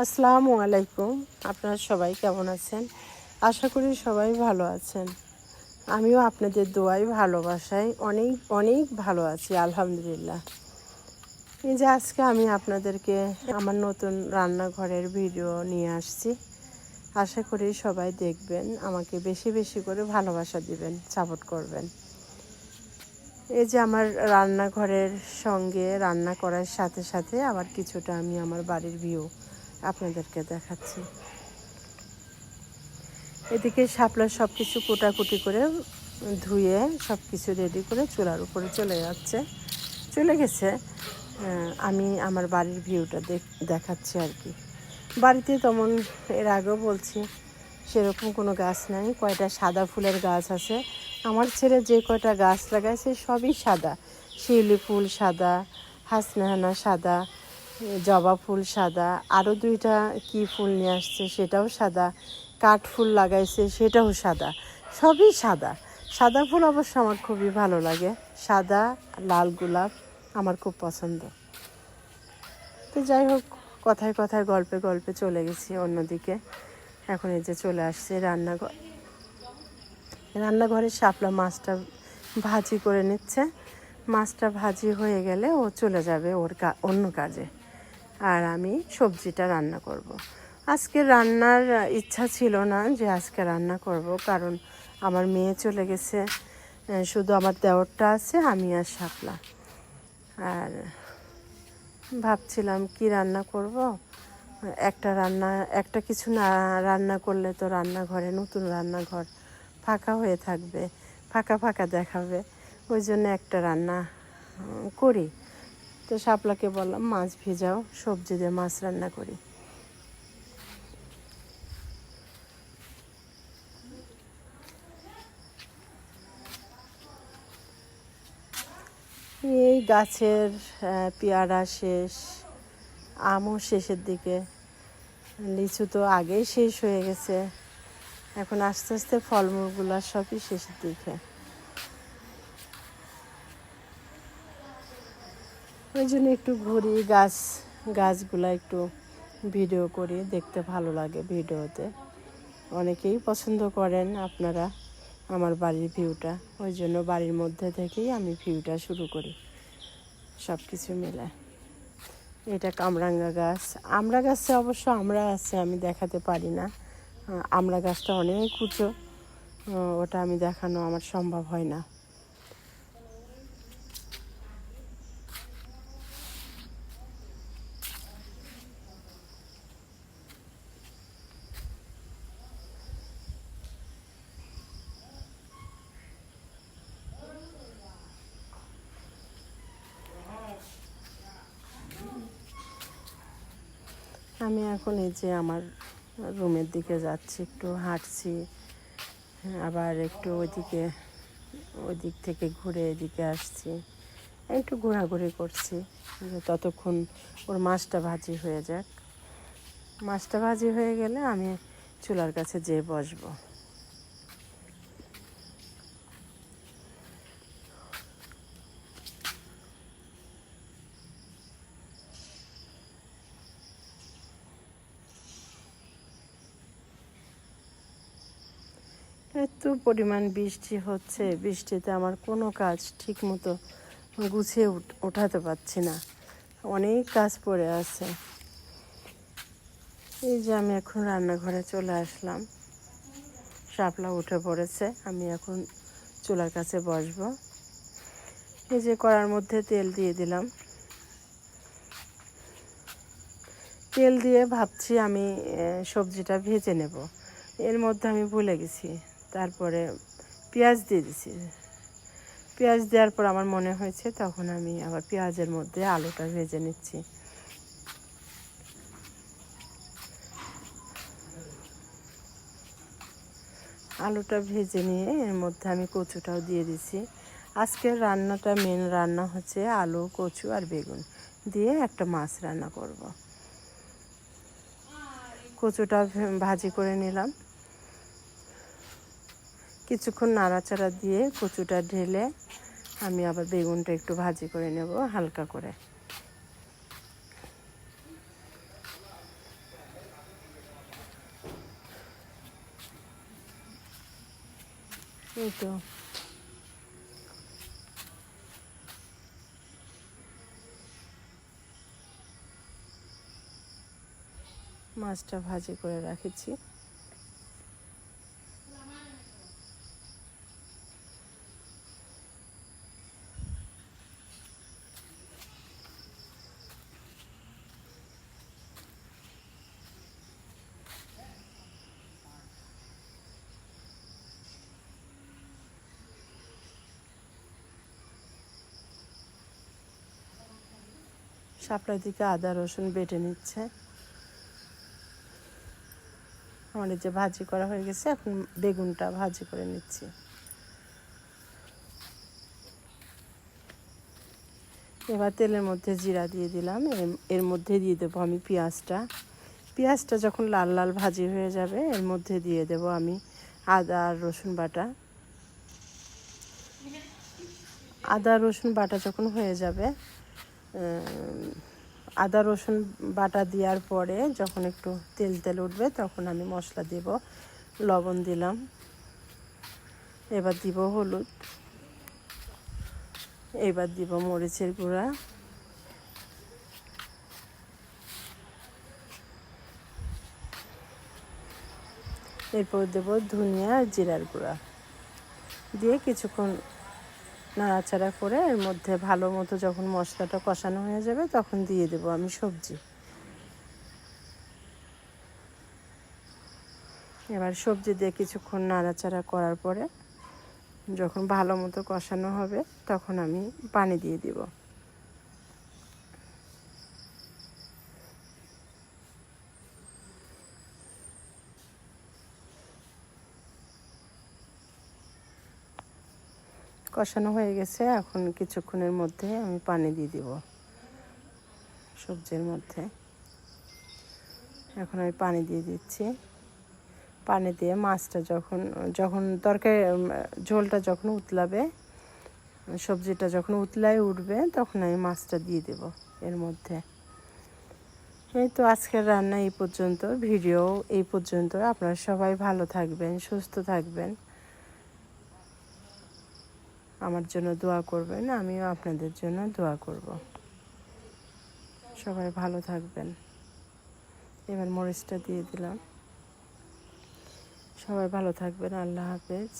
আসসালামু আলাইকুম। আপনারা সবাই কেমন আছেন? আশা করি সবাই ভালো আছেন। আমিও আপনাদের দোয়ায় ভালোবাসায় অনেক অনেক ভালো আছি, আলহামদুলিল্লাহ। এই যে আজকে আমি আপনাদেরকে আমার নতুন রান্নাঘরের ভিডিও নিয়ে আসছি। আশা করি সবাই দেখবেন, আমাকে বেশি বেশি করে ভালোবাসা দিবেন, সাপোর্ট করবেন। এই যে আমার রান্নাঘরের সঙ্গে রান্না করার সাথে সাথে আবার কিছুটা আমি আমার বাড়ির ভিউ আপনাদেরকে দেখাচ্ছি। এদিকে শাপলা সব কিছু কোটাকুটি করে ধুয়ে সব কিছু রেডি করে চুলার উপরে চলে গেছে। আমি আমার বাড়ির ভিউটা দেখাচ্ছি আর কি। বাড়িতে তেমন এর আগেও বলছি সেরকম কোনো গাছ নাই। কয়টা সাদা ফুলের গাছ আছে। আমার ছেলে যে কয়টা গাছ লাগাইছে সবই সাদা। শিউলি ফুল সাদা, হাসনাহানা সাদা, জবা ফুল সাদা, আরও দুইটা কি ফুল নিয়ে আসছে সেটাও সাদা, কাঠ ফুল লাগাইছে সেটাও সাদা, সবই সাদা। সাদা ফুল অবশ্য আমার খুবই ভালো লাগে। সাদা, লাল গোলাপ আমার খুব পছন্দ। তো যাই হোক, কথায় কথায় গল্পে গল্পে চলে গেছি অন্যদিকে। এখন এই যে চলে আসছে রান্নাঘরে শাপলা মাছটা ভাজি করে নিচ্ছে। মাছটা ভাজি হয়ে গেলে ও চলে যাবে ওর অন্য কাজে, আর আমি সবজিটা রান্না করব। আজকে রান্নার ইচ্ছা ছিল না যে আজকে রান্না করব, কারণ আমার মেয়ে চলে গেছে, শুধু আমার দেওরটা আছে, আমি আর শাপলা। আর ভাবছিলাম কি রান্না করব। একটা কিছু না রান্না করলে তো রান্নাঘরে, নতুন রান্নাঘর ফাঁকা হয়ে থাকবে, ফাঁকা ফাঁকা দেখাবে। ওই জন্য একটা রান্না করি। তো শাপলাকে বললাম মাছ ভেজাও, সবজি দিয়ে মাছ রান্না করি। এই গাছের পেয়ারা শেষ, আমও শেষের দিকে, লিচু তো আগেই শেষ হয়ে গেছে। এখন আস্তে আস্তে ফলমূলগুলো সবই শেষের দিকে। ওই জন্য একটু ঘুরি, গাছগুলো একটু ভিডিও করি, দেখতে ভালো লাগে ভিডিওতে। অনেকেই পছন্দ করেন আপনারা আমার বাড়ির ভিউটা। ওই জন্য বাড়ির মধ্যে থেকেই আমি ভিউটা শুরু করি সব কিছু মিলে। এটা কামরাঙ্গা গাছ। আমড়া গাছে অবশ্য আমড়া আছে, আমি দেখাতে পারি না। আমড়া গাছটা অনেক উঁচু, ওটা আমি দেখানো আমার সম্ভব হয় না। আমি এখন এই যে আমার রুমের দিকে যাচ্ছি, একটু হাঁটছি, আবার একটু ওই দিক থেকে ঘুরে এদিকে আসছি, একটু ঘোরাঘুরি করছি ততক্ষণ ওর মাছটা ভাজি হয়ে যাক। মাছটা ভাজি হয়ে গেলে আমি চুলার কাছে যেয়ে বসবো। এত পরিমাণ বৃষ্টি হচ্ছে, বৃষ্টিতে আমার কোনো কাজ ঠিক মতো গুছিয়ে ওঠাতে পারছি না, অনেক কাজ পড়ে আছে। এই যে আমি এখন রান্নাঘরে চলে আসলাম, শাপলা উঠে পড়েছে, আমি এখন চুলার কাছে বসবো। এই যে কড়ার মধ্যে তেল দিয়ে দিলাম, তেল দিয়ে ভাবছি আমি সবজিটা ভেজে নেব। এর মধ্যে আমি ভুলে গেছি, তারপরে পেঁয়াজ দিয়ে দিছি। পেঁয়াজ দেওয়ার পর আমার মনে হয়েছে, তখন আমি আবার পেঁয়াজের মধ্যে আলুটা ভেজে নিচ্ছি। আলুটা ভেজে নিয়ে এর মধ্যে আমি কচুটাও দিয়ে দিছি। আজকের রান্নাটা মেন রান্না হচ্ছে আলু, কচু আর বেগুন দিয়ে একটা মাছ রান্না করব। কচুটা ভাজি করে নিলাম, কিছুক্ষণ নাড়াচাড়া দিয়ে কচুটা ঢেলে আমি আবার বেগুনটা একটু ভাজি করে নেব হালকা করে। এই তো মাছটা ভাজি করে রাখেছি। শাপলার দিকে আদা রসুন বেটে নিচ্ছে। আমাদের যে ভাজি করা হয়ে গেছে, এখন বেগুনটা ভাজি করে নিচ্ছি। এবার তেলের মধ্যে জিরা দিয়ে দিলাম, এর মধ্যে দিয়ে দেবো আমি পেঁয়াজটা। পেঁয়াজটা যখন লাল লাল ভাজি হয়ে যাবে, এর মধ্যে দিয়ে দেবো আমি আদা আর রসুন বাটা। আদা রসুন বাটা যখন হয়ে যাবে, আদা রসুন বাটা দেওয়ার পরে যখন একটু তেল তেল উঠবে, তখন আমি মশলা দেব। লবণ দিলাম, এবার দিব হলুদ, এবার দিব মরিচের গুঁড়া, এরপর দেব ধনিয়া আর জিরার গুঁড়া দিয়ে কিছুক্ষণ নাড়াচাড়া করে এর মধ্যে ভালো মতো যখন মশলাটা কষানো হয়ে যাবে, তখন দিয়ে দেব আমি সবজি। এবার সবজি দিয়ে কিছুক্ষণ নাড়াচাড়া করার পরে যখন ভালো মতো কষানো হবে, তখন আমি পানি দিয়ে দিব। কষানো হয়ে গেছে, এখন কিছুক্ষণের মধ্যে আমি পানি দিয়ে দিব সবজির মধ্যে। এখন আমি পানি দিয়ে দিচ্ছি। পানি দিয়ে মাছটা যখন যখন তরকারি ঝোলটা যখন উতলাবে, সবজিটা যখন উতলায় উঠবে, তখন আমি মাছটা দিয়ে দেব এর মধ্যে। এই তো আজকের রান্না এই পর্যন্ত, ভিডিও এই পর্যন্ত। আপনারা সবাই ভালো থাকবেন, সুস্থ থাকবেন, আমার জন্য দোয়া করবেন, আমিও আপনাদের জন্য দোয়া করব। সবাই ভালো থাকবেন। এবার মরিচটা দিয়ে দিলাম। সবাই ভালো থাকবেন। আল্লাহ হাফেজ।